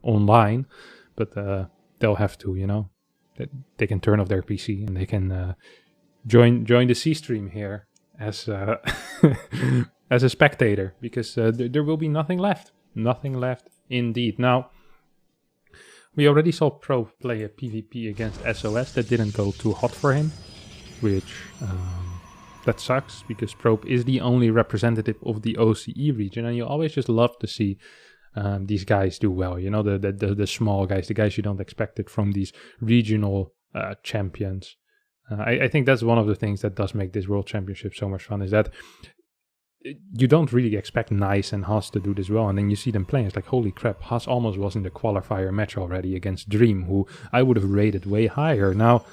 online, but they'll have to, you know, they can turn off their PC and they can join the C stream here as as a spectator, because there will be nothing left. Nothing left indeed. Now, we already saw Probe play a PvP against SOS that didn't go too hot for him, which that sucks, because Probe is the only representative of the OCE region, and you always just love to see these guys do well. You know, the small guys, the guys you don't expect it from these regional champions. I think that's one of the things that does make this World Championship so much fun, is that you don't really expect Nice and Haas to do this well, and then you see them playing. It's like, holy crap, Haas almost was in the qualifier match already against Dream, who I would have rated way higher. Now,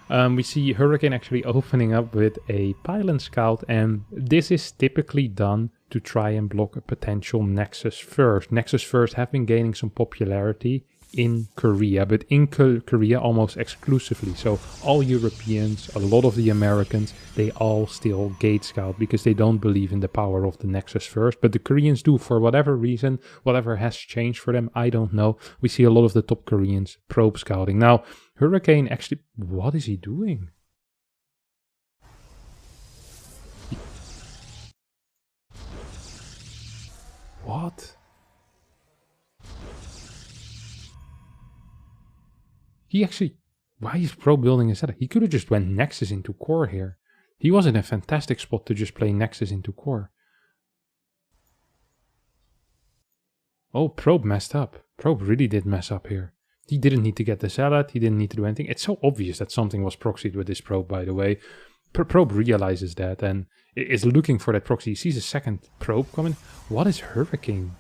we see Hurricane actually opening up with a Pylon Scout, and this is typically done to try and block a potential Nexus First. Nexus First have been gaining some popularity in Korea, but in Korea almost exclusively. So all Europeans, a lot of the Americans, they all still Gate Scout because they don't believe in the power of the Nexus First. But the Koreans do, for whatever reason, whatever has changed for them, I don't know. We see a lot of the top Koreans Probe Scouting. Now, Hurricane actually, what is he doing? What? He actually, why is Probe building a setup? He could have just went Nexus into Core here. He was in a fantastic spot to just play Nexus into Core. Oh, Probe messed up. Probe really did mess up here. He didn't need to get the Zealot. He didn't need to do anything. It's so obvious that something was proxied with this Probe, by the way. Probe realizes that and is looking for that proxy. He sees a second Probe coming. What is Hurricane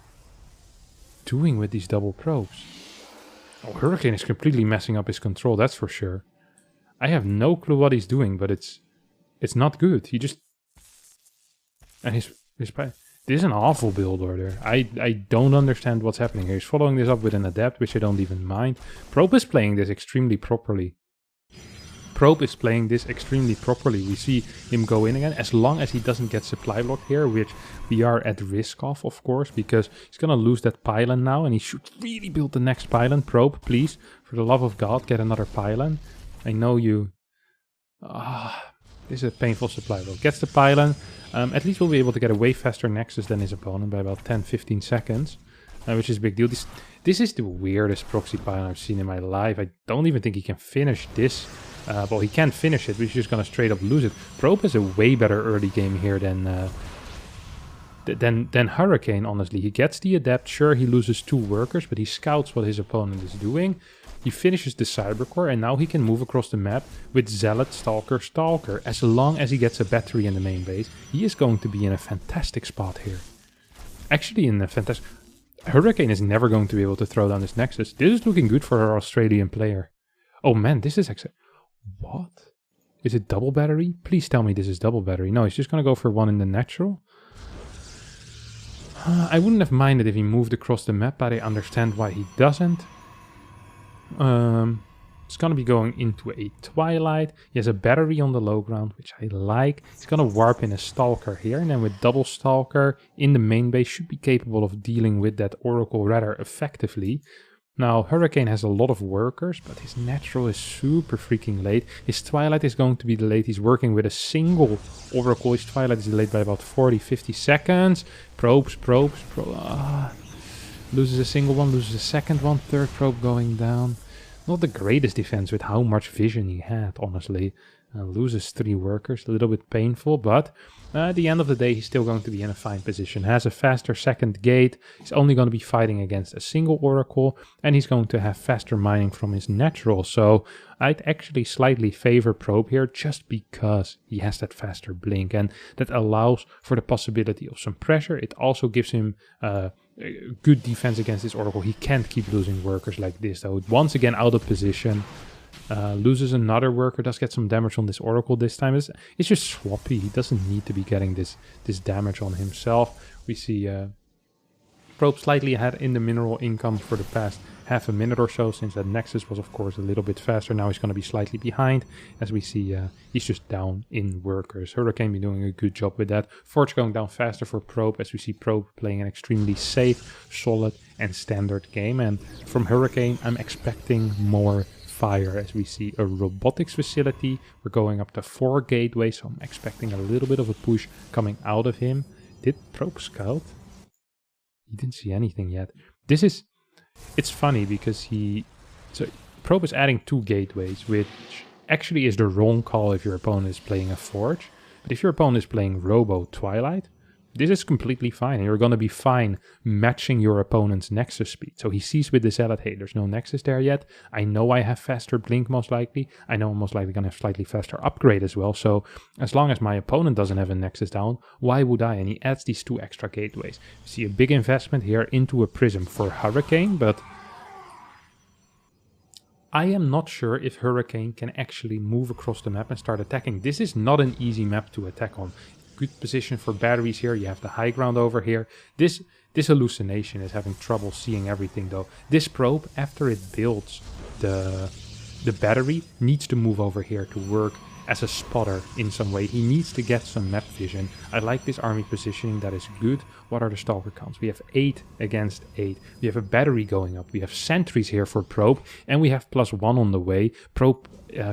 doing with these double probes? Oh, Hurricane is completely messing up his control, that's for sure. I have no clue what he's doing, but it's not good. He just... And his this is an awful build order. I don't understand what's happening here. He's following this up with an Adept, which I don't even mind. Probe is playing this extremely properly. We see him go in again, as long as he doesn't get supply block here, which we are at risk of course, because he's gonna lose that pylon now, and he should really build the next pylon. Probe, please, for the love of God, get another pylon. I know you... this is a painful supply block. Gets the pylon. At least we'll be able to get a way faster Nexus than his opponent by about 10-15 seconds, which is a big deal. This is the weirdest proxy pylon I've seen in my life. I don't even think he can finish this. Well, he can't finish it, but he's just gonna straight up lose it. Probe has a way better early game here than Hurricane, honestly. He gets the Adept, sure, he loses 2 workers, but he scouts what his opponent is doing. He finishes the Cybercore, and now he can move across the map with Zealot, Stalker, Stalker. As long as he gets a battery in the main base, he is going to be in a fantastic spot here. Actually, in a fantastic... Hurricane is never going to be able to throw down his Nexus. This is looking good for our Australian player. Oh man, this is actually... What? Is it double battery? Please tell me this is double battery. No, he's just going to go for one in the natural. I wouldn't have minded if he moved across the map, but I understand why he doesn't. It's going to be going into a Twilight. He has a battery on the low ground, which I like. He's going to warp in a Stalker here, and then with double Stalker in the main base should be capable of dealing with that Oracle rather effectively. Now, Hurricane has a lot of workers, but his natural is super freaking late. His Twilight is going to be delayed. He's working with a single Oracle. His Twilight is delayed by about 40-50 seconds. Probes. Loses a single one, loses a second one. Third probe going down. Not the greatest defense with how much vision he had, honestly. Loses 3 workers, a little bit painful, but at the end of the day, he's still going to be in a fine position. Has a faster second gate, he's only going to be fighting against a single Oracle, and he's going to have faster mining from his natural. So I'd actually slightly favor Probe here, just because he has that faster blink, and that allows for the possibility of some pressure. It also gives him good defense against this Oracle. He can't keep losing workers like this, though. Once again, out of position. Loses another worker, does get some damage on this Oracle this time. It's just swappy. He doesn't need to be getting this damage on himself. We see Probe slightly ahead in the mineral income for the past half a minute or so, since that Nexus was of course a little bit faster. Now he's going to be slightly behind, as we see he's just down in workers. Hurricane be doing a good job with that. Forge going down faster for Probe, as we see Probe playing an extremely safe, solid, and standard game. And from Hurricane, I'm expecting more fire, as we see a robotics facility. We're going up to 4 gateways, so I'm expecting a little bit of a push coming out of him. Did Probe scout? He didn't see anything yet. It's funny because Probe is adding 2 gateways, which actually is the wrong call if your opponent is playing a Forge. But if your opponent is playing Robo Twilight, this is completely fine. And you're going to be fine matching your opponent's Nexus speed. So he sees with the Zealot, hey, there's no Nexus there yet. I know I have faster Blink most likely. I know I'm most likely going to have slightly faster Upgrade as well. So as long as my opponent doesn't have a Nexus down, why would I? And he adds these 2 extra gateways. You see a big investment here into a Prism for Hurricane, but I am not sure if Hurricane can actually move across the map and start attacking. This is not an easy map to attack on. Good position for batteries here. You have the high ground over here. This hallucination is having trouble seeing everything though. This probe, after it builds the battery, needs to move over here to work as a spotter in some way. He needs to get some map vision. I like this army positioning, that is good. What are the stalker counts? We have 8 against 8. We have a battery going up. We have sentries here for Probe, and we have +1 on the way. Probe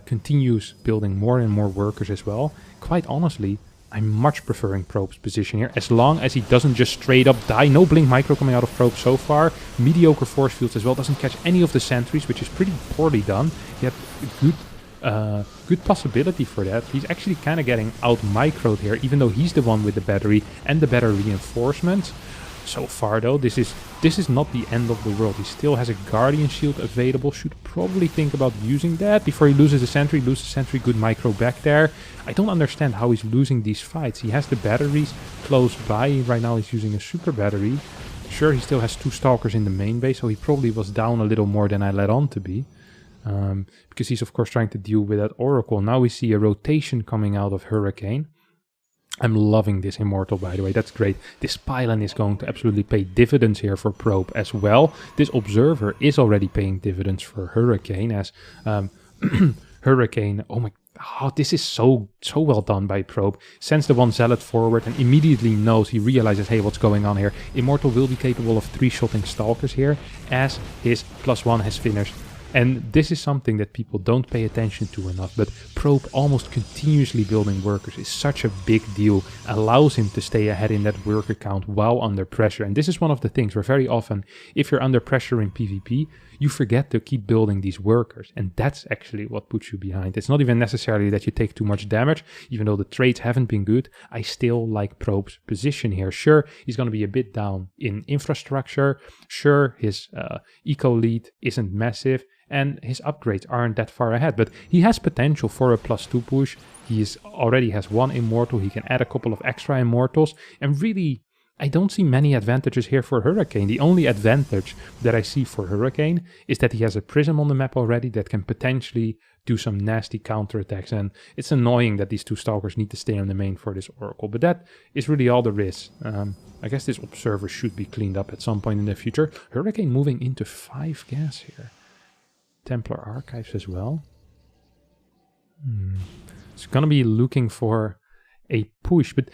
continues building more and more workers as well. Quite honestly, I'm much preferring Probe's position here, as long as he doesn't just straight up die. No Blink Micro coming out of Probe so far. Mediocre force fields as well. Doesn't catch any of the sentries, which is pretty poorly done. He had good possibility for that. He's actually kind of getting out microed here, even though he's the one with the battery and the better reinforcements. So far though, this is not the end of the world. He still has a Guardian Shield available. Should probably think about using that before he loses a sentry. Good micro back there. I don't understand how he's losing these fights. He has the batteries close by. Right now he's using a super battery. Sure, he still has 2 stalkers in the main base, so he probably was down a little more than I let on to be. Because he's of course trying to deal with that Oracle. Now we see a rotation coming out of Hurricane. I'm loving this Immortal, by the way. That's great. This pylon is going to absolutely pay dividends here for Probe as well. This Observer is already paying dividends for Hurricane, as Hurricane, this is so well done by Probe. Sends the 1 Zealot forward and immediately knows, he realizes, hey, what's going on here? Immortal will be capable of 3-shotting Stalkers here, as his +1 has finished. And this is something that people don't pay attention to enough, but Probe almost continuously building workers is such a big deal, allows him to stay ahead in that worker count while under pressure. And this is one of the things where very often, if you're under pressure in PvP, you forget to keep building these workers. And that's actually what puts you behind. It's not even necessarily that you take too much damage, even though the trades haven't been good. I still like Probe's position here. Sure, he's going to be a bit down in infrastructure. Sure, his eco lead isn't massive. And his upgrades aren't that far ahead, but he has potential for a +2 push. He already has 1 Immortal, he can add a couple of extra Immortals, and really, I don't see many advantages here for Hurricane. The only advantage that I see for Hurricane is that he has a Prism on the map already that can potentially do some nasty counterattacks, and it's annoying that these 2 Stalkers need to stay on the main for this Oracle, but that is really all there is. I guess this Observer should be cleaned up at some point in the future. Hurricane moving into 5 gas here. Templar Archives as well. It's gonna be looking for a push, but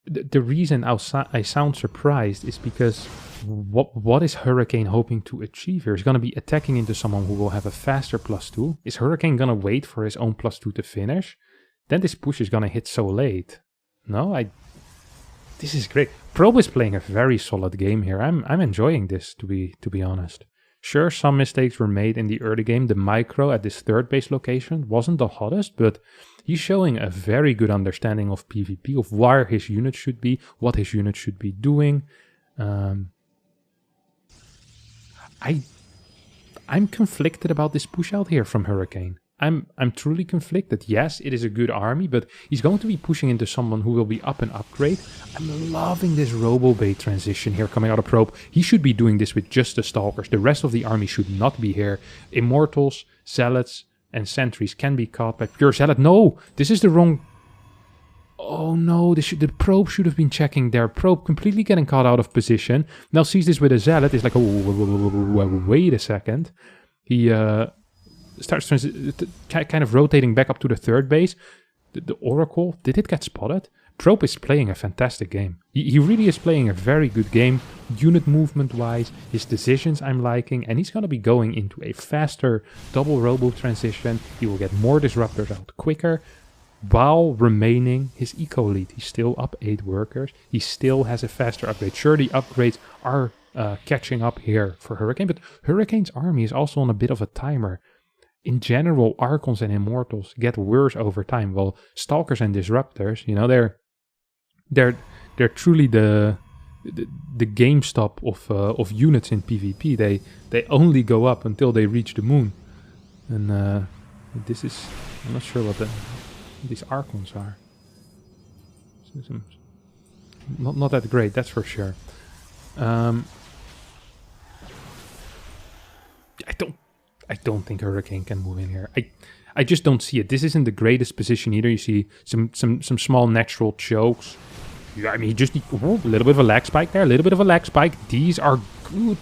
the reason I sound surprised is because what is Hurricane hoping to achieve here? He's gonna be attacking into someone who will have a faster +2. Is Hurricane gonna wait for his own +2 to finish? Then this push is gonna hit so late. No, this is great. Probe is playing a very solid game here. I'm enjoying this, to be honest. Sure, some mistakes were made in the early game. The micro at this 3rd base location wasn't the hottest, but he's showing a very good understanding of PvP, of where his unit should be, what his unit should be doing. I'm conflicted about this push out here from Hurricane. I'm truly conflicted. Yes, it is a good army, but he's going to be pushing into someone who will be up and upgrade. I'm loving this Robo-Bait transition here coming out of Probe. He should be doing this with just the Stalkers. The rest of the army should not be here. Immortals, Zealots, and Sentries can be caught by pure Zealot. No, this is the wrong... Oh no, the Probe should have been checking there. Probe completely getting caught out of position. Now sees this with a Zealot. It's like, oh, wait a second. He... starts kind of rotating back up to the 3rd base. The Oracle, did it get spotted? Probe is playing a fantastic game. He really is playing a very good game, unit movement wise, his decisions I'm liking, and he's going to be going into a faster double robo transition. He will get more disruptors out quicker, while remaining his eco lead. He's still up 8 workers. He still has a faster upgrade. Sure, the upgrades are catching up here for Hurricane, but Hurricane's army is also on a bit of a timer. In general, Archons and Immortals get worse over time, while Stalkers and Disruptors, you know, they're truly the GameStop of units in PvP. They only go up until they reach the moon, and this is, I'm not sure what these Archons are. Not that great, that's for sure. I don't think Hurricane can move in here. I just don't see it. This isn't the greatest position either. You see some small natural chokes. Yeah, I mean, you just need a little bit of a lag spike there, a little bit of a lag spike. These are good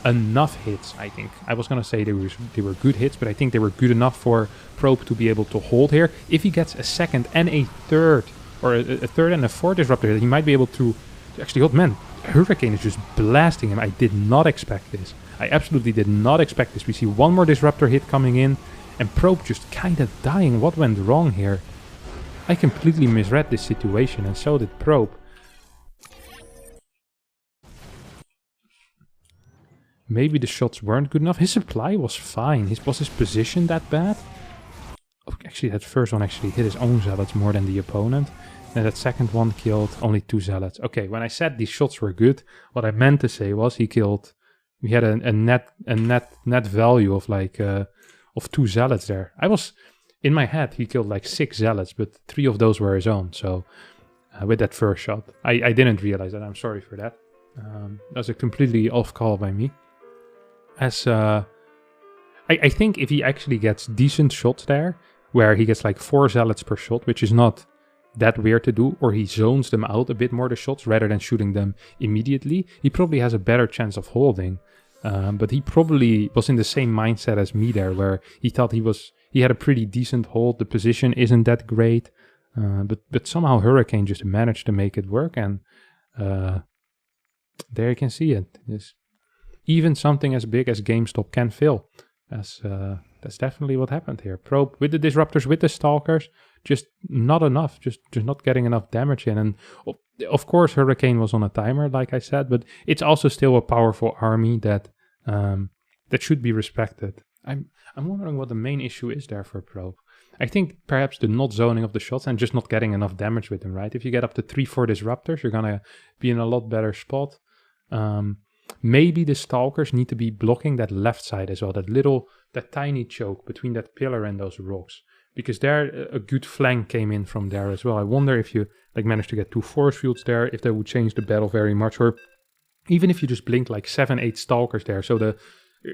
enough hits, I think. I was gonna say they were good hits, but I think they were good enough for Probe to be able to hold here. If he gets a second and a third, or a third and a fourth disruptor, he might be able to actually hold. Man, Hurricane is just blasting him. I did not expect this. I absolutely did not expect this. We see one more disruptor hit coming in, and Probe just kind of dying. What went wrong here? I completely misread this situation, and so did Probe. Maybe the shots weren't good enough. His supply was fine. Was his position that bad? Oh, actually, that first one actually hit his own zealots more than the opponent. And that second one killed only 2 zealots. Okay, when I said these shots were good, what I meant to say was he killed... We had a net value of like of 2 zealots there. I was in my head he killed like 6 zealots, but 3 of those were his own. So with that first shot, I didn't realize that. I'm sorry for that. That was a completely off call by me. As I think if he actually gets decent shots there, where he gets like 4 zealots per shot, which is not that weird to do, or he zones them out a bit more, the shots, rather than shooting them immediately, he probably has a better chance of holding. But he probably was in the same mindset as me there, where he thought he had a pretty decent hold, the position isn't that great, but somehow Hurricane just managed to make it work, and there you can see it. Even something as big as GameStop can fail. That's definitely what happened here. Probe with the disruptors, with the stalkers, just not enough, just not getting enough damage in. And of course Hurricane was on a timer, like I said, but it's also still a powerful army that should be respected. I'm wondering what the main issue is there for Probe. I think perhaps the not zoning of the shots and just not getting enough damage with them, right? If you get up to 3-4 disruptors, you're gonna be in a lot better spot. Maybe the stalkers need to be blocking that left side as well, that tiny choke between that pillar and those rocks, because there a good flank came in from there as well. I wonder if you like managed to get 2 force fields there, if that would change the battle very much, or even if you just blink like 7-8 stalkers there, so the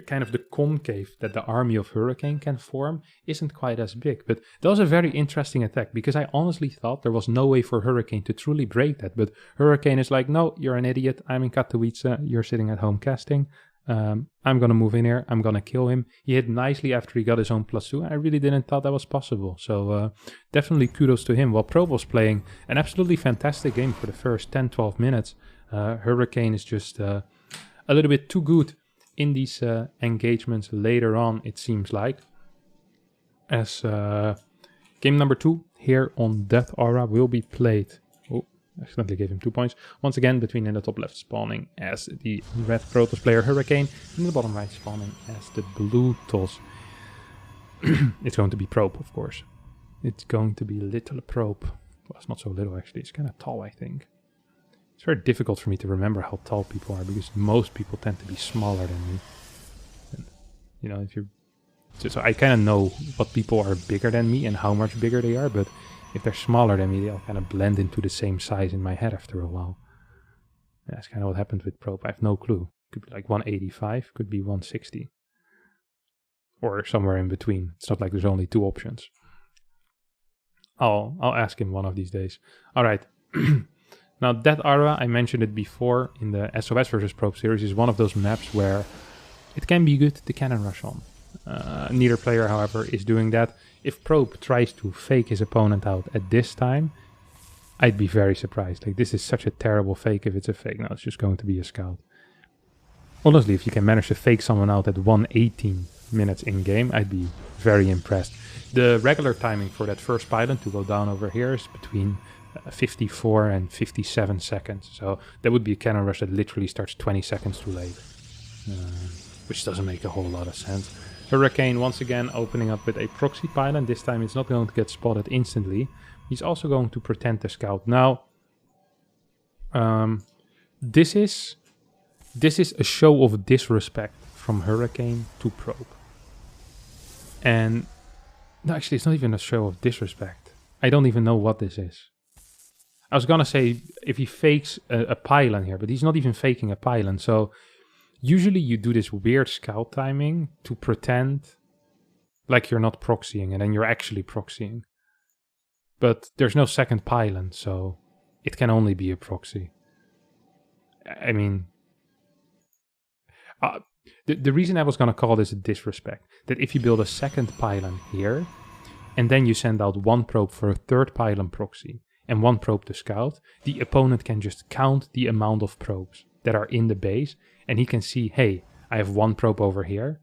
kind of the concave that the army of Hurricane can form isn't quite as big. But that was a very interesting attack, because I honestly thought there was no way for Hurricane to truly break that. But Hurricane is like, no, you're an idiot. I'm in Katowice. You're sitting at home casting. I'm going to move in here. I'm going to kill him. He hit nicely after he got his own +2. I really didn't thought that was possible. So definitely kudos to him. While Probe was playing an absolutely fantastic game for the first 10-12 minutes, Hurricane is just a little bit too good in these engagements later on, it seems like. As game number 2 here on Death Aura will be played. Oh, accidentally gave him 2 points. Once again, between in the top left spawning as the red Protoss player Hurricane, in the bottom right spawning as the blue Toss. It's going to be Probe, of course. It's going to be little Probe. Well, it's not so little actually, it's kind of tall, I think. It's very difficult for me to remember how tall people are, because most people tend to be smaller than me. And, you know, if you're... So I kind of know what people are bigger than me and how much bigger they are, but if they're smaller than me, they'll kind of blend into the same size in my head after a while. And that's kind of what happened with Probe. I have no clue. Could be like 185, could be 160. Or somewhere in between. It's not like there's only 2 options. I'll ask him one of these days. Alright. Now, Death Aura, I mentioned it before in the SOS versus Probe series, is one of those maps where it can be good to cannon rush on. Neither player, however, is doing that. If Probe tries to fake his opponent out at this time, I'd be very surprised. Like, this is such a terrible fake if it's a fake. No, it's just going to be a scout. Honestly, if you can manage to fake someone out at 118 minutes in game, I'd be very impressed. The regular timing for that first pylon to go down over here is between 54 and 57 seconds. So that would be a cannon rush that literally starts 20 seconds too late. Which doesn't make a whole lot of sense. Hurricane once again opening up with a proxy pylon. This time it's not going to get spotted instantly. He's also going to pretend to scout. Now, this is a show of disrespect from Hurricane to Probe. And no, actually, it's not even a show of disrespect. I don't even know what this is. I was gonna say if he fakes a pylon here, but he's not even faking a pylon. So usually you do this weird scout timing to pretend like you're not proxying, and then you're actually proxying. But there's no second pylon, so it can only be a proxy. I mean, the reason I was going to call this a disrespect, that if you build a second pylon here, and then you send out one probe for a third pylon proxy, and one probe to scout, the opponent can just count the amount of probes that are in the base, and he can see, hey, I have one probe over here,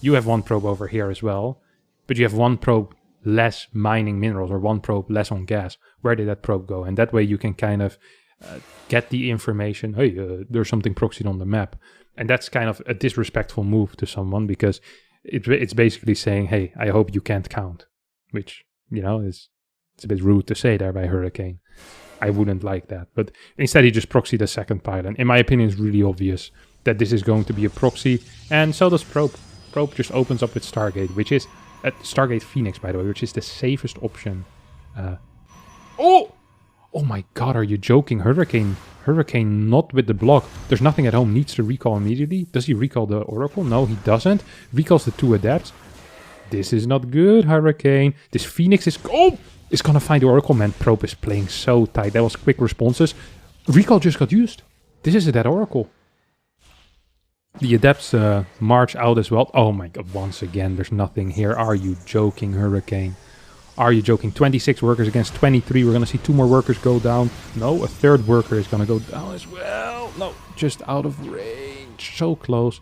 you have one probe over here as well, but you have one probe less mining minerals, or one probe less on gas. Where did that probe go? And that way you can kind of get the information, hey, there's something proxied on the map. And that's kind of a disrespectful move to someone, because it's basically saying, hey, I hope you can't count. Which, you know, it's a bit rude to say there by Hurricane. I wouldn't like that. But instead he just proxied a second pylon. In my opinion, it's really obvious that this is going to be a proxy. And so does Probe. Probe just opens up with Stargate, which is Stargate Phoenix, by the way, which is the safest option. Oh my god, are you joking? Hurricane not with the block. There's nothing at home, needs to recall immediately. Does he recall the Oracle? No, he doesn't. Recalls the 2 adepts. This is not good, Hurricane. This Phoenix is gonna find the Oracle. Man, Probe is playing so tight. That was quick responses. Recall just got used. This is a dead Oracle. The adepts march out as well. Oh my god, once again, there's nothing here. Are you joking, Hurricane? Are you joking? 26 workers against 23. We're going to see 2 more workers go down. No, a 3rd worker is going to go down as well. No, just out of range. So close.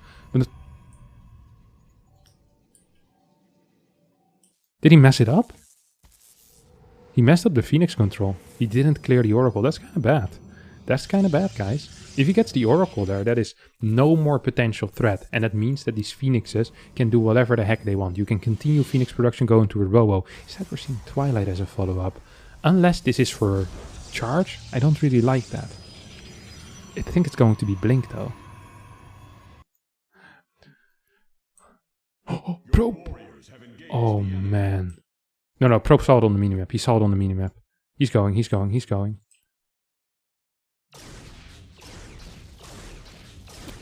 Did he mess it up? He messed up the Phoenix control. He didn't clear the Oracle. That's kind of bad. That's kind of bad, guys. If he gets the Oracle there, that is no more potential threat. And that means that these Phoenixes can do whatever the heck they want. You can continue Phoenix production, go into a Robo. Instead, we're seeing Twilight as a follow-up. Unless this is for charge, I don't really like that. I think it's going to be Blink, though. Oh, Probe! Oh, man. No, Probe saw it on the minimap. He saw it on the minimap. He's going.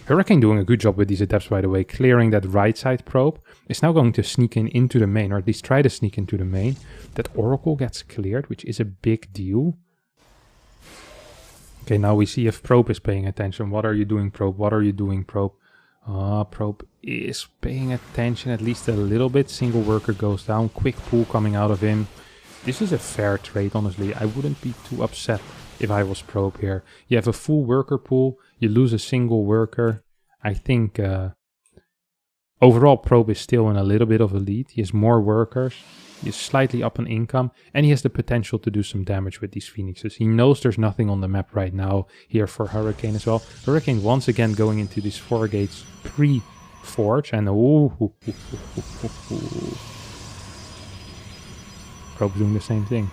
Hurricane doing a good job with these adepts, by the way. Clearing that right side probe. Is now going to sneak into the main, or at least try to sneak into the main. That Oracle gets cleared, which is a big deal. Okay, now we see if Probe is paying attention. What are you doing, Probe? What are you doing, Probe? Probe is paying attention at least a little bit. Single worker goes down. Quick pull coming out of him. This is a fair trade, honestly. I wouldn't be too upset if I was Probe here. You have a full worker pool, you lose a single worker. I think overall Probe is still in a little bit of a lead. He has more workers, he's slightly up in income, and he has the potential to do some damage with these Phoenixes. He knows there's nothing on the map right now here for Hurricane as well. Hurricane once again going into these 4 gates pre-forge, and Probe doing the same thing.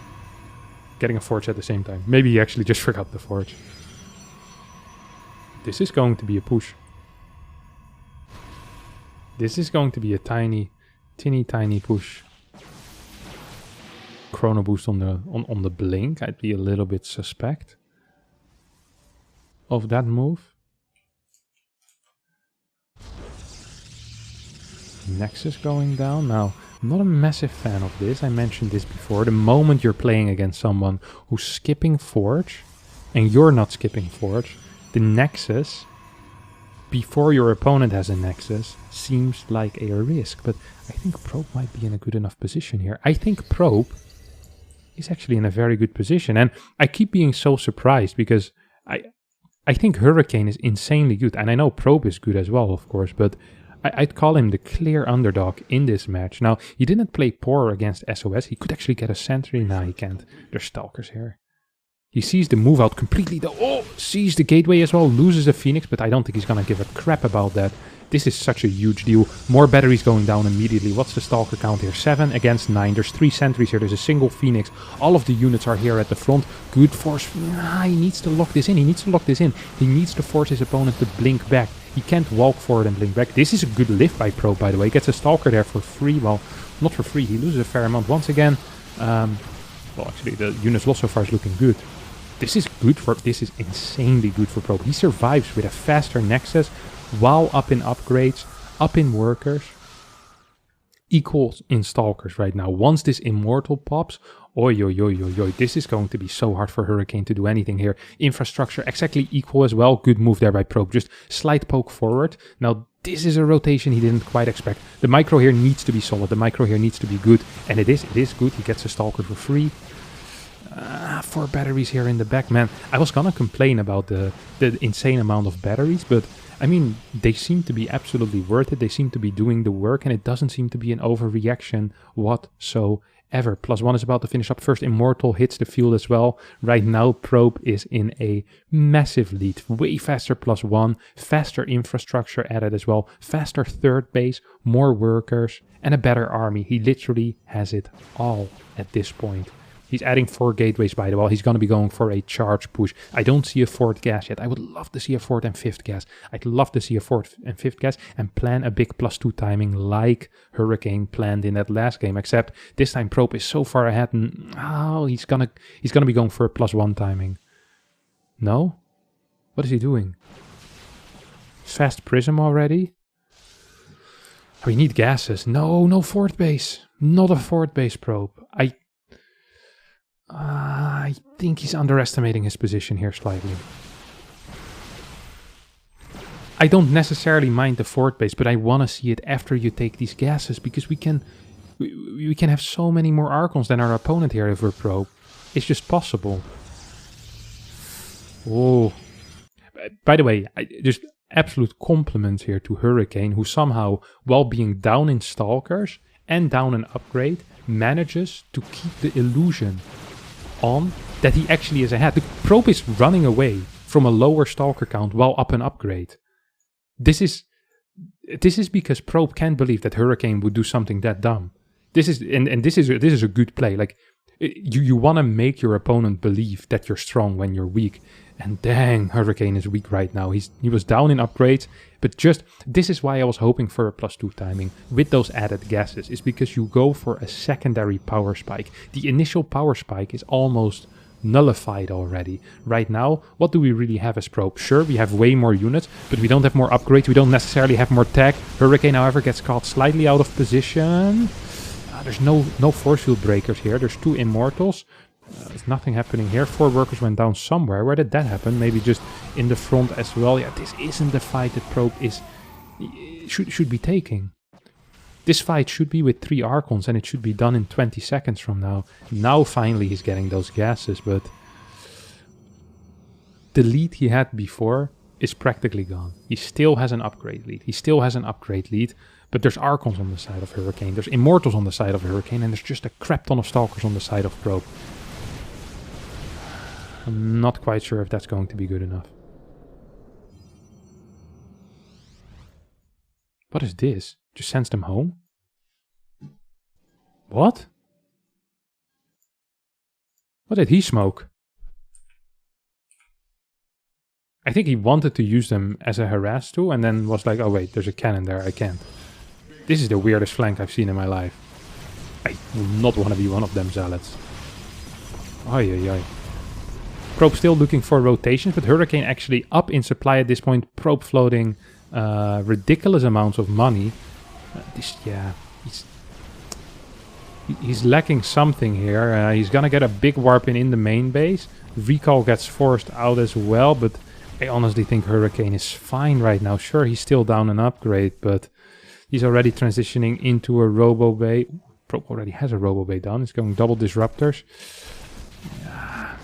Getting a forge at the same time. Maybe he actually just forgot the forge. This is going to be a push. This is going to be a tiny push. Chrono boost on the blink. I'd be a little bit suspect of that move. Nexus going down now. I'm not a massive fan of this. I mentioned this before. The moment you're playing against someone who's skipping Forge and you're not skipping Forge, the Nexus, before your opponent has a Nexus, seems like a risk. But I think Probe might be in a good enough position here. I think Probe he's actually in a very good position. And I keep being so surprised because I think Hurricane is insanely good. And I know Probe is good as well, of course, but I'd call him the clear underdog in this match. Now, he didn't play poor against SOS. He could actually get a sentry. Now he can't. There's Stalkers here. He sees the move out completely. Sees the gateway as well. Loses a Phoenix, but I don't think he's going to give a crap about that. This is such a huge deal. More batteries going down immediately. What's the Stalker count here? 7 against 9. There's 3 sentries here. There's a single Phoenix. All of the units are here at the front. Good force. He needs to lock this in. He needs to force his opponent to blink back. He can't walk forward and blink back. This is a good lift by Probe, by the way. Gets a Stalker there for free. Well, not for free. He loses a fair amount. Once again, well, actually, the unit's loss so far is looking good. This is insanely good for Probe. He survives with a faster Nexus while up in upgrades, up in workers, equals in Stalkers right now. Once this Immortal pops, this is going to be so hard for Hurricane to do anything here. Infrastructure exactly equal as well. Good move there by Probe. Just slight poke forward. Now, this is a rotation he didn't quite expect. The micro here needs to be solid. The micro here needs to be good. And it is good. He gets a Stalker for free. 4 batteries here in the back. Man, I was gonna complain about the insane amount of batteries, but I mean, they seem to be absolutely worth it. They seem to be doing the work, and it doesn't seem to be an overreaction whatsoever. +1 is about to finish up. First Immortal hits the field as well. Right now, Probe is in a massive lead. Way faster +1, faster infrastructure added as well, faster third base, more workers, and a better army. He literally has it all at this point. He's adding 4 gateways by the way. He's going to be going for a charge push. I don't see a 4th gas yet. I would love to see a 4th and 5th gas. I'd love to see a 4th and 5th gas and plan a big +2 timing like Hurricane planned in that last game. Except this time Probe is so far ahead and he's gonna be going for a +1 timing. No? What is he doing? Fast Prism already? We need gases. No 4th base. Not a 4th base Probe. I think he's underestimating his position here slightly. I don't necessarily mind the 4th base, but I want to see it after you take these gases, because we can have so many more Archons than our opponent here if we're Probe. It's just possible. Oh. By the way, just absolute compliments here to Hurricane, who somehow, while being down in Stalkers and down in upgrade, manages to keep the illusion on that he actually is ahead. The Probe is running away from a lower Stalker count while up an upgrade. This is because Probe can't believe that Hurricane would do something that dumb. This is a good play. Like, you want to make your opponent believe that you're strong when you're weak. And dang, Hurricane is weak right now. He was down in upgrades, but this is why I was hoping for a +2 timing with those added gases, is because you go for a secondary power spike. The initial power spike is almost nullified already. Right now, what do we really have as Probe? Sure, we have way more units, but we don't have more upgrades. We don't necessarily have more tech. Hurricane, however, gets caught slightly out of position. There's no force field breakers here. There's 2 Immortals. There's nothing happening here. 4 workers went down somewhere. Where did that happen? Maybe just in the front as well. Yeah, this isn't the fight that Probe should be taking. This fight should be with 3 Archons, and it should be done in 20 seconds from now. Now finally he's getting those gases, but the lead he had before is practically gone. He still has an upgrade lead. But there's Archons on the side of Hurricane. There's Immortals on the side of Hurricane, and there's just a crap ton of Stalkers on the side of Probe. I'm not quite sure if that's going to be good enough. What is this? Just sends them home? What? What did he smoke? I think he wanted to use them as a harass tool and then was like, oh wait, there's a cannon there, I can't. This is the weirdest flank I've seen in my life. I will not want to be one of them zealots. Oi. Probe still looking for rotations, but Hurricane actually up in supply at this point. Probe floating ridiculous amounts of money. He's lacking something here. He's gonna get a big warp in the main base. Recall gets forced out as well, but I honestly think Hurricane is fine right now. Sure, he's still down an upgrade, but he's already transitioning into a Robo Bay. Probe already has a Robobait down. He's going double disruptors. Yeah.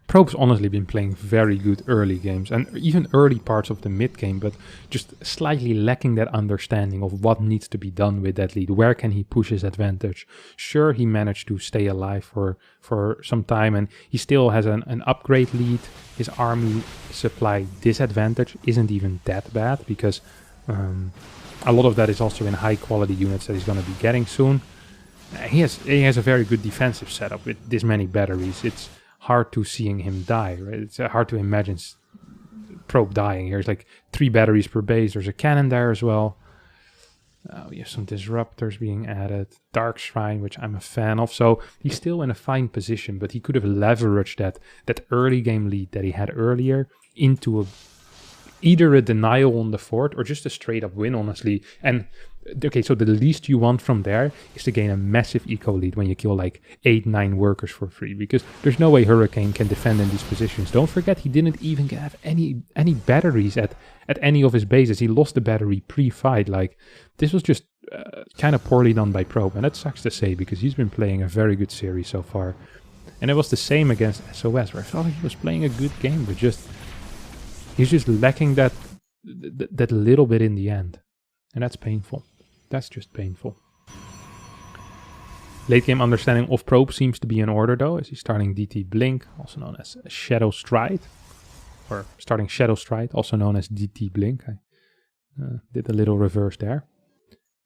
Probe's honestly been playing very good early games and even early parts of the mid game, but just slightly lacking that understanding of what needs to be done with that lead. Where can he push his advantage? Sure, he managed to stay alive for some time, and he still has an upgrade lead. His army supply disadvantage isn't even that bad because a lot of that is also in high quality units that he's going to be getting soon. He has a very good defensive setup with this many batteries. It's hard to seeing him die, right? It's hard to imagine Probe dying. There's like 3 batteries per base. There's a cannon there as well. We have some disruptors being added. Dark Shrine, which I'm a fan of. So he's still in a fine position, but he could have leveraged that early game lead that he had earlier into either a denial on the fort or just a straight up win, honestly. And okay, so the least you want from there is to gain a massive eco lead when you kill like 8-9 workers for free, because there's no way Hurricane can defend in these positions. Don't forget, he didn't even have any batteries at any of his bases. He lost the battery pre-fight. Like, this was just kind of poorly done by Probe, and that sucks to say because he's been playing a very good series so far. And it was the same against SOS, where I felt like he was playing a good game, but he's just lacking that little bit in the end, and that's painful. That's just painful. Late game understanding of Probe seems to be in order though, as he's starting DT Blink, also known as Shadow Stride. Or starting Shadow Stride, also known as DT Blink. I did a little reverse there.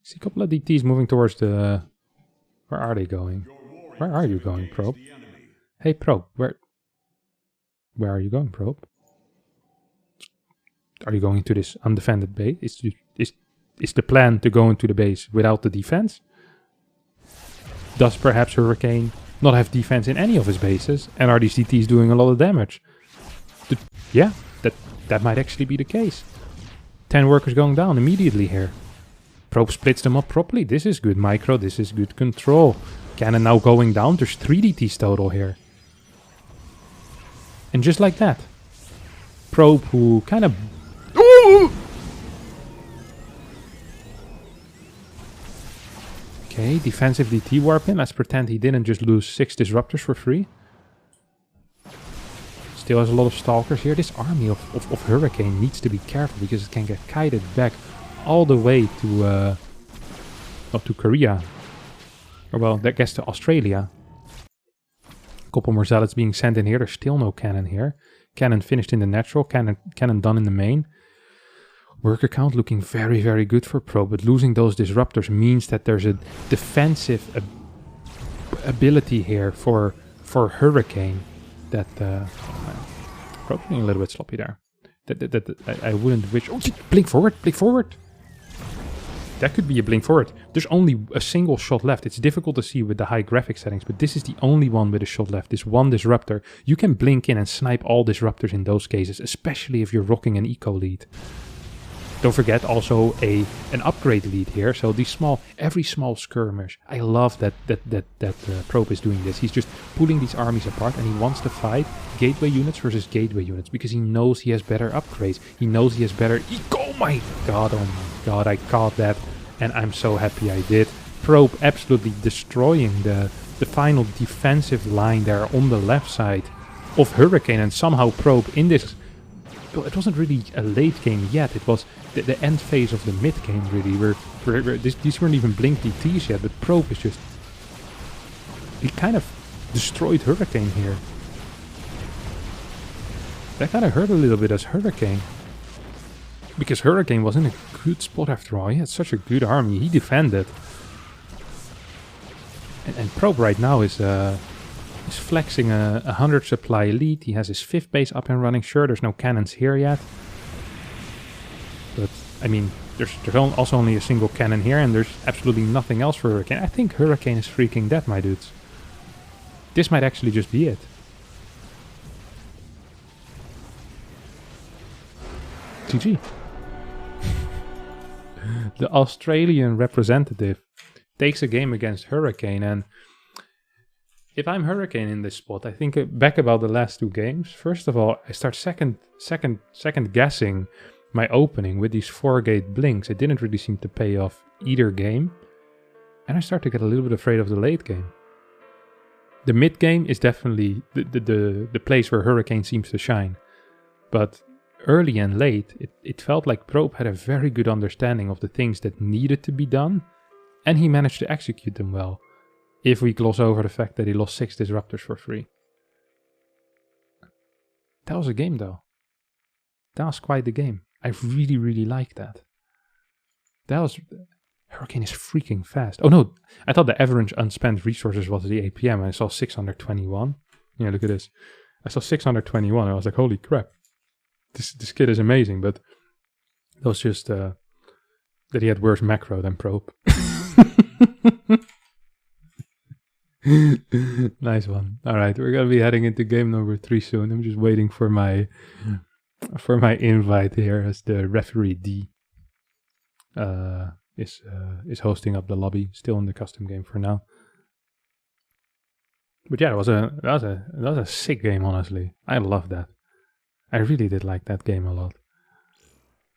See a couple of DTs moving towards the... Where are they going? Where are you going, Probe? Hey Probe, where are you going, Probe? Are you going to this undefended base? Is the plan to go into the base without the defense? Does perhaps Hurricane not have defense in any of his bases? And are these DTs doing a lot of damage? Yeah, that might actually be the case. 10 workers going down immediately here. Probe splits them up properly. This is good micro, this is good control. Cannon now going down. There's 3 DTs total here. And just like that, Probe, who kind of... Ooh! Okay, defensive DT warp in. Let's pretend he didn't just lose 6 disruptors for free. Still has a lot of stalkers here. This army of Hurricane needs to be careful because it can get kited back all the way to... not to Korea. Or well, I guess to Australia. A couple more zealots being sent in here. There's still no cannon here. Cannon finished in the natural. Cannon done in the main. Worker count looking very, very good for Probe, but losing those disruptors means that there's a defensive ability here for Hurricane that Probe being a little bit sloppy there. That I wouldn't wish. Oh, blink forward, blink forward. That could be a blink forward. There's only a single shot left. It's difficult to see with the high graphic settings, but this is the only one with a shot left. This one disruptor. You can blink in and snipe all disruptors in those cases, especially if you're rocking an eco lead. Don't forget also an upgrade lead here. So these every small skirmish. I love that Probe is doing this. He's just pulling these armies apart, and he wants to fight gateway units versus gateway units because he knows he has better upgrades. He knows he has better oh my god, I caught that, and I'm so happy I did. Probe absolutely destroying the final defensive line there on the left side of Hurricane, and somehow Probe in this... Well, it wasn't really a late game yet. It was the end phase of the mid game, really. These weren't even blink DTs yet, but Probe is just... He kind of destroyed Hurricane here. That kind of hurt a little bit as Hurricane. Because Hurricane was in a good spot after all. He had such a good army. He defended. And Probe right now is flexing a 100 supply lead. He has his 5th base up and running. Sure, there's no cannons here yet. But, I mean, there's also only a single cannon here, and there's absolutely nothing else for Hurricane. I think Hurricane is freaking dead, my dudes. This might actually just be it. GG. The Australian representative takes a game against Hurricane, and if I'm Hurricane in this spot, I think back about the last 2 games. First of all, I start second guessing my opening with these 4-gate blinks. It didn't really seem to pay off either game. And I start to get a little bit afraid of the late game. The mid game is definitely the place where Hurricane seems to shine. But early and late, it felt like Probe had a very good understanding of the things that needed to be done, and he managed to execute them well, if we gloss over the fact that he lost 6 disruptors for free. That was a game though. That was quite the game. I really, really like that. Hurricane is freaking fast. Oh no, I thought the average unspent resources was the APM. I saw 621. Yeah, look at this. I saw 621. I was like, holy crap. This kid is amazing, but that was just that he had worse macro than Probe. Nice one. Alright, we're gonna be heading into game number 3 soon. I'm just waiting for my invite here as the referee D is hosting up the lobby, still in the custom game for now. But yeah, that was a sick game, honestly. I love that. I really did like that game a lot.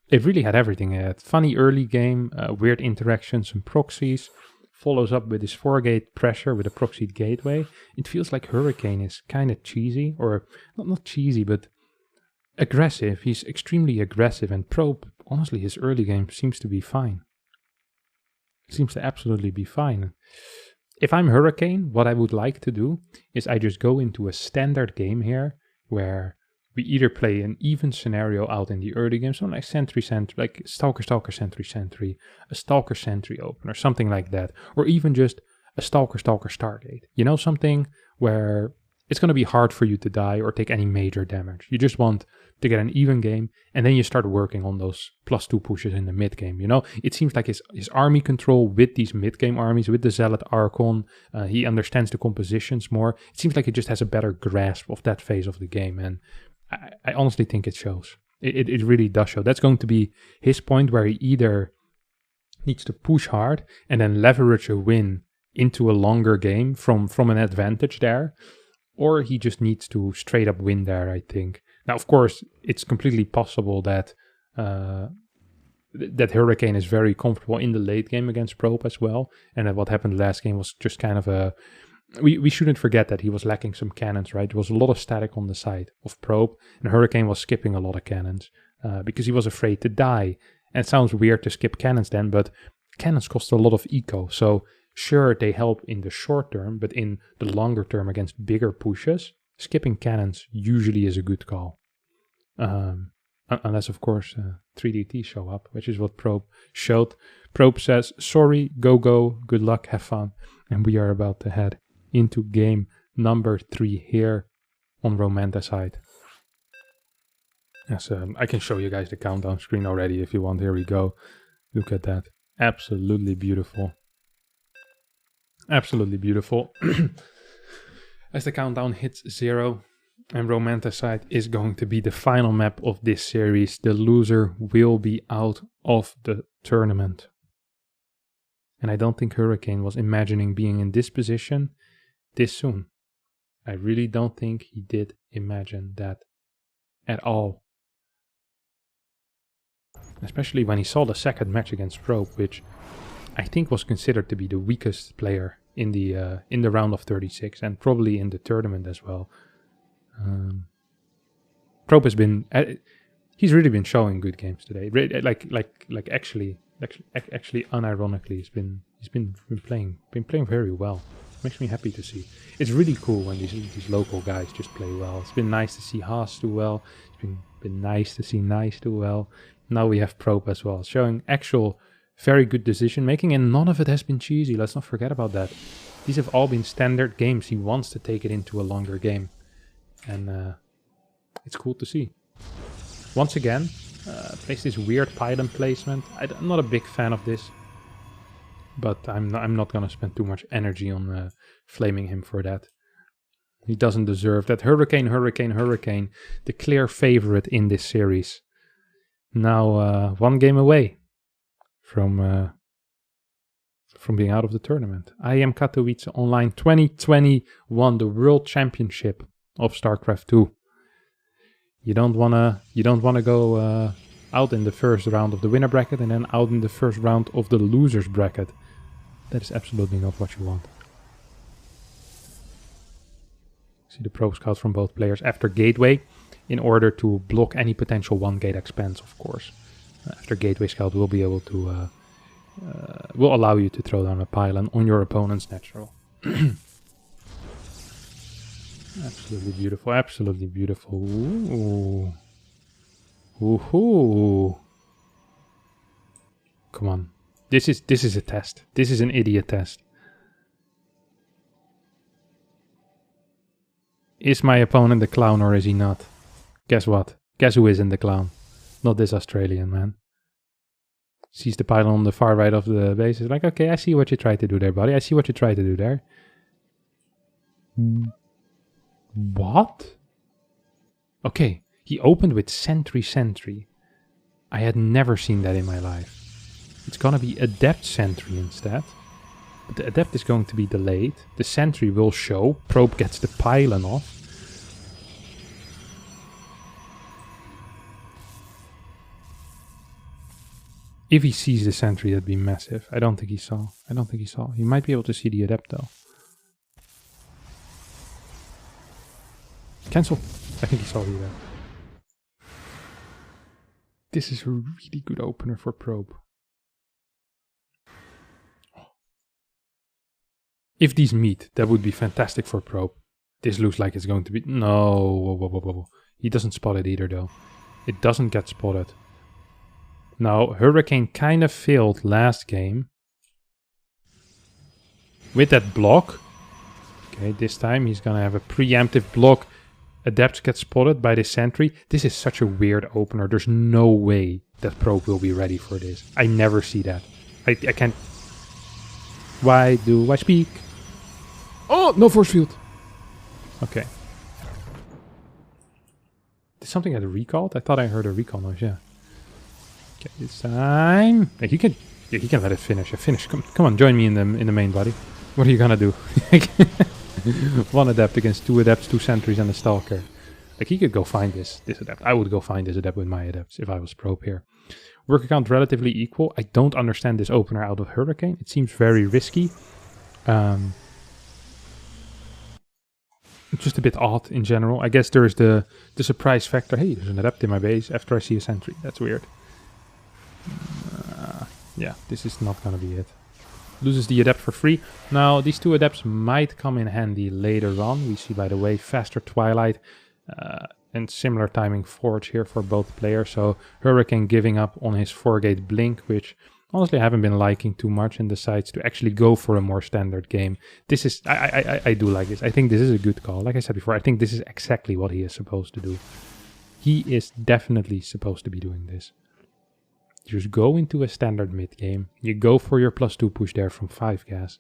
It really had everything. It had funny early game, weird interactions and proxies, follows up with his 4-gate pressure with a proxied gateway. It feels like Hurricane is kind of cheesy, or not cheesy, but aggressive. He's extremely aggressive, and Probe, honestly, his early game seems to be fine. Seems to absolutely be fine. If I'm Hurricane, what I would like to do is I just go into a standard game here where we either play an even scenario out in the early game, something like Sentry, like Stalker, Sentry, a Stalker, Sentry opener, something like that. Or even just a Stalker, Stargate. You know, something where it's going to be hard for you to die or take any major damage. You just want to get an even game, and then you start working on those +2 pushes in the mid game. You know, it seems like his army control with these mid game armies, with the Zealot Archon, he understands the compositions more. It seems like he just has a better grasp of that phase of the game, and I honestly think it shows. It really does show. That's going to be his point, where he either needs to push hard and then leverage a win into a longer game from an advantage there, or he just needs to straight up win there, I think. Now, of course, it's completely possible that that Hurricane is very comfortable in the late game against Probe as well, and that what happened last game was just kind of a... We shouldn't forget that he was lacking some cannons, right? There was a lot of static on the side of Probe, and Hurricane was skipping a lot of cannons because he was afraid to die. And it sounds weird to skip cannons then, but cannons cost a lot of eco, so sure, they help in the short term, but in the longer term against bigger pushes, skipping cannons usually is a good call. Unless, of course, 3DT show up, which is what Probe showed. Probe says, sorry, go, good luck, have fun. And we are about to head into game number 3 here on Romanticide. Yes, I can show you guys the countdown screen already if you want. Here we go. Look at that. Absolutely beautiful. Absolutely beautiful. As the countdown hits 0 and Romanticide is going to be the final map of this series, the loser will be out of the tournament. And I don't think Hurricane was imagining being in this position this soon. I really don't think he did imagine that at all. Especially when he saw the second match against Probe, which I think was considered to be the weakest player in the round of 36 and probably in the tournament as well. Probe has been he's really been showing good games today. Actually unironically, he's been playing very well. Makes me happy to see. It's really cool when these local guys just play well. It's been nice to see Haas do well. It's been nice to see Nice do well. Now we have Probe as well, showing actual very good decision making, and none of it has been cheesy. Let's not forget about that. These have all been standard games. He wants to take it into a longer game, and it's cool to see. Once again, plays this weird pylon placement. I'm not a big fan of this, but I'm not gonna spend too much energy on flaming him for that. He doesn't deserve that. Hurricane, the clear favorite in this series. Now 1 game away from being out of the tournament. IEM Katowice Online 2021, the World Championship of StarCraft 2. You don't wanna go out in the first round of the winner bracket and then out in the first round of the losers bracket. That is absolutely not what you want. See the probe scouts from both players after gateway in order to block any potential one gate expense, of course. After gateway scout will be able to will allow you to throw down a pylon on your opponent's natural. Absolutely beautiful, absolutely beautiful. Ooh. Woohoo! Come on. This is a test. This is an idiot test. Is my opponent the clown or is he not? Guess what? Guess who isn't the clown? Not this Australian man. Sees the pylon on the far right of the base. Is like, okay, I see what you tried to do there, buddy. I see what you tried to do there. What? Okay, he opened with sentry. I had never seen that in my life. It's gonna be adept sentry instead. But the adept is going to be delayed. The sentry will show. Probe gets the pylon off. If he sees the sentry, that'd be massive. I don't think he saw. He might be able to see the adept though. Cancel. I think he saw the adept. This is a really good opener for probe. If these meet, that would be fantastic for probe. This looks like it's going to be... No. Whoa. He doesn't spot it either though. It doesn't get spotted. Now, Hurricane kind of failed last game. With that block. Okay, this time he's gonna have a preemptive block. Adepts get spotted by the sentry. This is such a weird opener. There's no way that probe will be ready for this. I never see that. I can't... Why do I speak? Oh, no force field. Okay. Did something get recalled? I thought I heard a recall noise, yeah. Okay, this time... Yeah, he can let it finish. Come on, join me in the main body. What are you gonna do? One adept against two adepts, two sentries, and a stalker. Like, he could go find this adept. I would go find this adept with my adepts if I was probe here. Worker count relatively equal. I don't understand this opener out of Hurricane. It seems very risky. It's just a bit odd in general. I guess there's the surprise factor. Hey, there's an adept in my base after I see a sentry. That's weird. Yeah, this is not gonna be it. Loses the adept for free. Now, these two adepts might come in handy later on. We see, by the way, faster Twilight and similar timing Forge here for both players. So Hurricane giving up on his 4-gate blink, which honestly I haven't been liking too much, and decides to actually go for a more standard game. This is, I do like this. I think this is a good call. Like I said before, I think this is exactly what he is supposed to do. He is definitely supposed to be doing this. Just go into a standard mid game. You go for your +2 push there from 5 gas.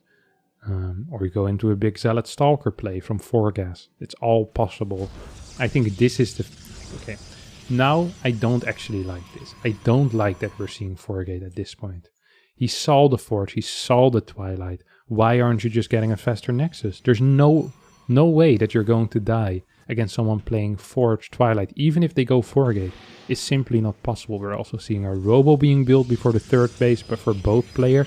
Or you go into a big Zealot Stalker play from 4 gas. It's all possible. I think this is the... Okay. Now, I don't actually like this. I don't like that we're seeing 4-gate at this point. He saw the Forge. He saw the Twilight. Why aren't you just getting a faster Nexus? There's no way that you're going to die against someone playing Forge Twilight. Even if they go 4-gate. Is simply not possible. We're also seeing a Robo being built before the 3rd base, but for both players.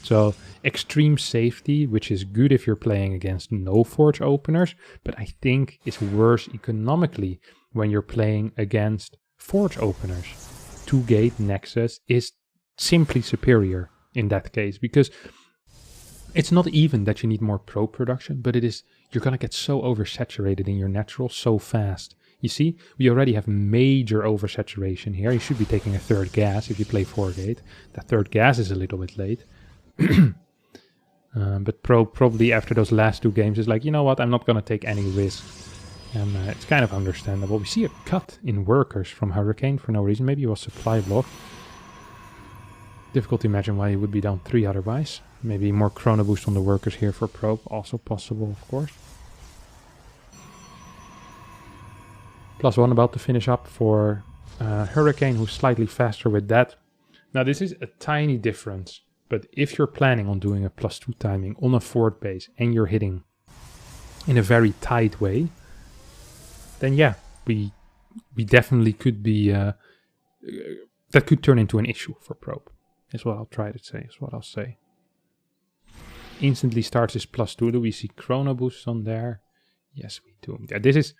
So extreme safety, which is good if you're playing against no Forge openers, but I think is worse economically when you're playing against Forge openers. 2-gate Nexus is simply superior in that case, because it's not even that you need more probe production, but it is, you're gonna get so oversaturated in your natural so fast. You see, we already have major oversaturation here. You should be taking a 3rd gas if you play 4-gate. That 3rd gas is a little bit late. But probably after those last 2 games is like, you know what, I'm not going to take any risk. And it's kind of understandable. We see a cut in workers from Hurricane for no reason. Maybe it was supply block. Difficult to imagine why he would be down 3 otherwise. Maybe more chrono boost on the workers here for probe. Also possible, of course. +1 about to finish up for Hurricane, who's slightly faster with that. Now, this is a tiny difference, but if you're planning on doing a +2 timing on a 4th base and you're hitting in a very tight way, then yeah, we definitely could be... that could turn into an issue for probe, is what I'll try to say, is what I'll say. instantly starts his +2. Do we see chrono boosts on there? Yes, we do. Yeah, this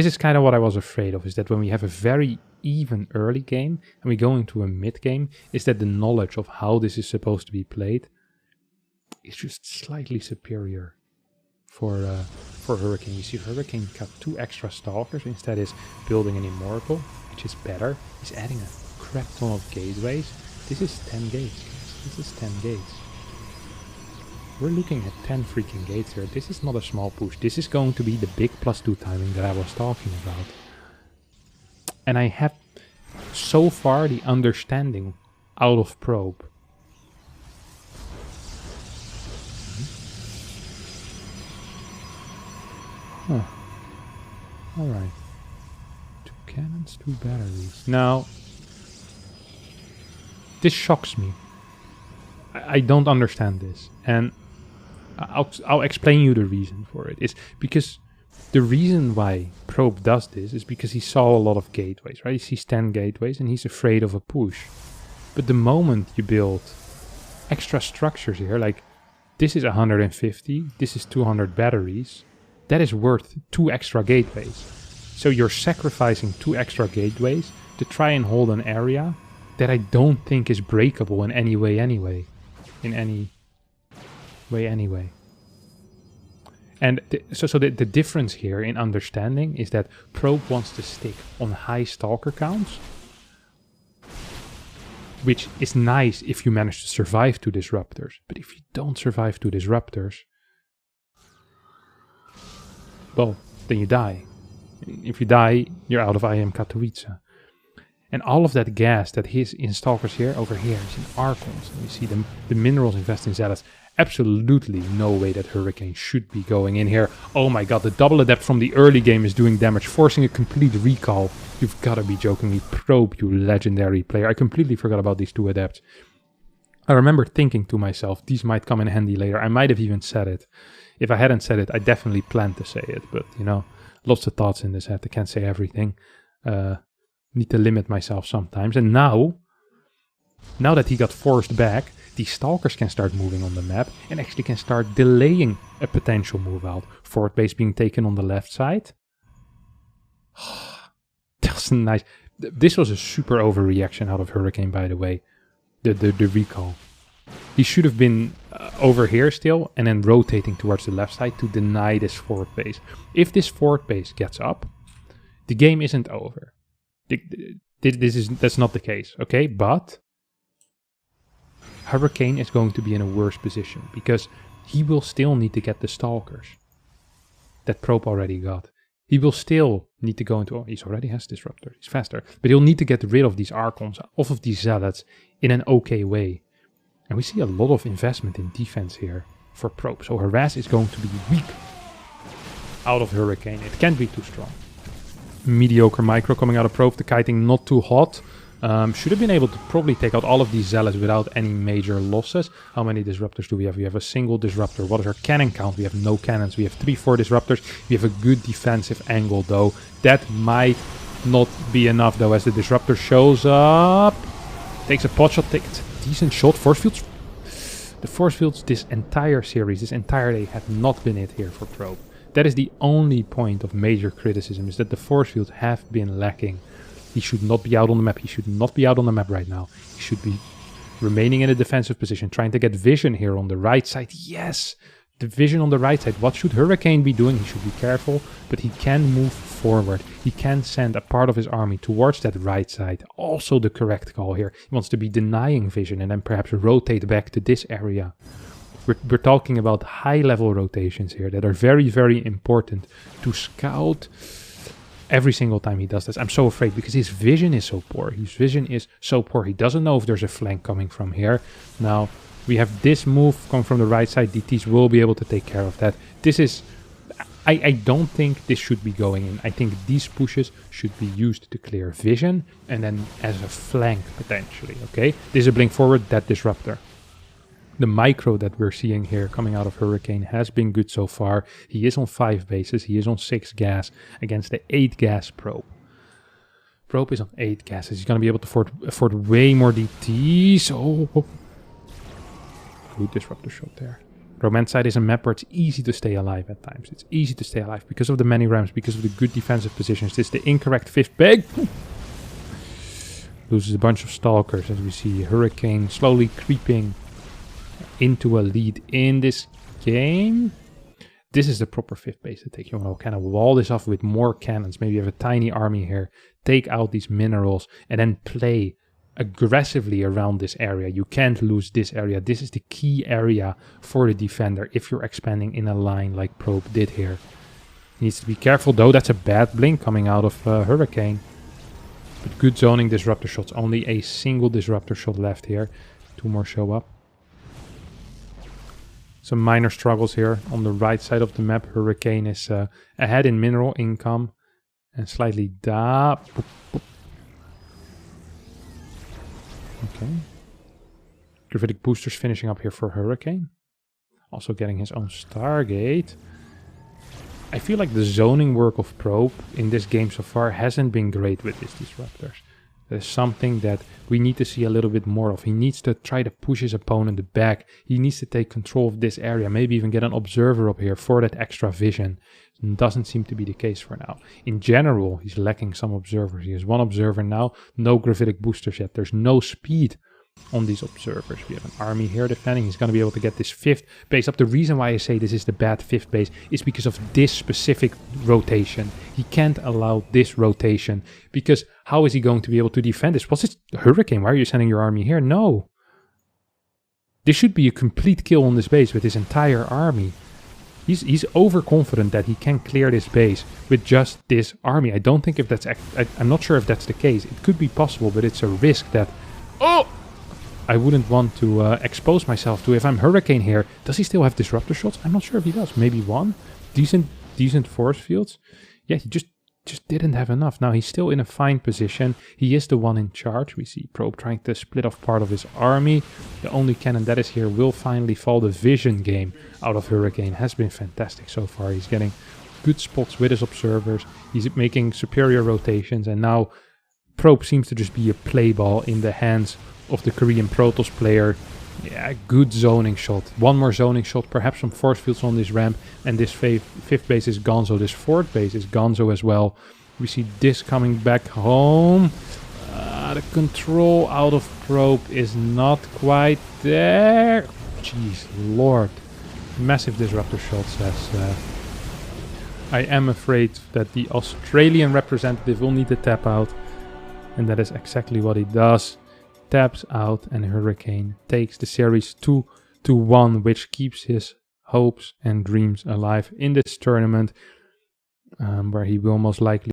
is kind of what I was afraid of, is that when we have a very even early game and we go into a mid game, is that the knowledge of how this is supposed to be played is just slightly superior for Hurricane. You see Hurricane got 2 extra stalkers, instead is building an immortal, which is better. He's adding a crap ton of gateways. This is 10 gates, guys. This is 10 gates. We're looking at 10 freaking gates here. This is not a small push. This is going to be the big +2 timing that I was talking about. And I have so far the understanding out of Probe. Huh. Alright. 2 cannons, 2 batteries. Now, this shocks me. I don't understand this. And I'll explain you the reason for it. It's because the reason why Probe does this is because he saw a lot of gateways, right? He sees 10 gateways and he's afraid of a push. But the moment you build extra structures here, like this is 150, this is 200 batteries, that is worth 2 extra gateways. So you're sacrificing 2 extra gateways to try and hold an area that I don't think is breakable in any way anyway. And so the difference here in understanding is that Probe wants to stick on high stalker counts, which is nice if you manage to survive 2 disruptors. But if you don't survive 2 disruptors, well, then you die. If you die, you're out of IEM Katowice. And all of that gas that is in stalkers here, over here, is in Archons. And you see the minerals invest in zealots. Absolutely no way that Hurricane should be going in here. Oh my god, the double adept from the early game is doing damage, forcing a complete recall. You've got to be joking me. Probe, you legendary player. I completely forgot about these 2 adepts. I remember thinking to myself, these might come in handy later. I might have even said it. If I hadn't said it, I definitely planned to say it. But, you know, lots of thoughts in this head. I can't say everything. Need to limit myself sometimes. And now that he got forced back, these stalkers can start moving on the map and actually can start delaying a potential move out. Fort base being taken on the left side. That's nice. This was a super overreaction out of Hurricane, by the way. The recall. He should have been over here still and then rotating towards the left side to deny this fort base. If this fort base gets up, the game isn't over. That's not the case, okay? But Hurricane is going to be in a worse position because he will still need to get the stalkers that Probe already got. He will still need to go into... Oh, he already has Disruptor. He's faster. But he'll need to get rid of these Archons, off of these Zealots, in an okay way. And we see a lot of investment in defense here for Probe. So Harass is going to be weak out of Hurricane. It can't be too strong. Mediocre micro coming out of Probe. The kiting not too hot. Should have been able to probably take out all of these Zealots without any major losses. How many Disruptors do we have? We have a single Disruptor. What is our cannon count? We have no cannons. We have 3-4 Disruptors. We have a good defensive angle though. That might not be enough though, as the Disruptor shows up. Takes a pot shot. Takes a decent shot. Force fields. The force fields this entire series, this entire day, have not been it here for Probe. That is the only point of major criticism, is that the force fields have been lacking. He should not be out on the map. He should not be out on the map right now. He should be remaining in a defensive position, trying to get vision here on the right side. Yes, the vision on the right side. What should Hurricane be doing? He should be careful, but he can move forward. He can send a part of his army towards that right side. Also the correct call here. He wants to be denying vision and then perhaps rotate back to this area. We're talking about high-level rotations here that are very, very important to scout every single time he does this. I'm so afraid because his vision is so poor. His vision is so poor. He doesn't know if there's a flank coming from here. Now, we have this move coming from the right side. DTs will be able to take care of that. This is... I don't think this should be going in. I think these pushes should be used to clear vision and then as a flank potentially, okay? This is a blink forward, that Disruptor. The micro that we're seeing here coming out of Hurricane has been good so far. He is on 5 bases. He is on 6 gas against the 8 gas Probe. Probe is on 8 gases. He's going to be able to afford way more DTs. Oh. Good Disruptor shot there. Romancide is a map where it's easy to stay alive at times. It's easy to stay alive because of the many ramps, because of the good defensive positions. This is the incorrect 5th base. Loses a bunch of stalkers as we see Hurricane slowly creeping into a lead in this game. This is the proper 5th base to take. You want to kind of wall this off with more cannons. Maybe you have a tiny army here. Take out these minerals and then play aggressively around this area. You can't lose this area. This is the key area for the defender if you're expanding in a line like Probe did here. He needs to be careful though. That's a bad blink coming out of Hurricane. But good zoning disruptor shots. Only a single disruptor shot left here. 2 more show up. Some minor struggles here on the right side of the map. Hurricane is ahead in mineral income and slightly down. Okay. Gravitic boosters finishing up here for Hurricane. Also getting his own Stargate. I feel like the zoning work of Probe in this game so far hasn't been great with his disruptors. There's something that we need to see a little bit more of. He needs to try to push his opponent back. He needs to take control of this area. Maybe even get an observer up here for that extra vision. It doesn't seem to be the case for now. In general, he's lacking some observers. He has 1 observer now. No gravitic boosters yet. There's no speed on these observers. We have an army here defending. He's going to be able to get this 5th base up. The reason why I say this is the bad 5th base is because of this specific rotation. He can't allow this rotation because how is he going to be able to defend this? What's this Hurricane? Why are you sending your army here? No. This should be a complete kill on this base with his entire army. He's overconfident that he can clear this base with just this army. I don't think if that's... I'm not sure if that's the case. It could be possible, but it's a risk that... Oh! I wouldn't want to expose myself to. If I'm Hurricane here, does he still have disruptor shots? I'm not sure if he does. Maybe 1. Decent force fields. Yeah, he just didn't have enough. Now he's still in a fine position. He is the one in charge. We see Probe trying to split off part of his army. The only cannon that is here will finally fall. The vision game out of Hurricane has been fantastic so far. He's getting good spots with his observers. He's making superior rotations. And now Probe seems to just be a play ball in the hands of the Korean Protoss player. Yeah, good zoning shot. 1 more zoning shot, perhaps some force fields on this ramp, and this 5th base is Gonzo. This 4th base is Gonzo as well. We see this coming back home. The control out of Probe is not quite there. Jeez Lord. Massive disruptor shots as I am afraid that the Australian representative will need to tap out, and that is exactly what he does. Taps out and Hurricane takes the series 2-1, which keeps his hopes and dreams alive in this tournament, where he will most likely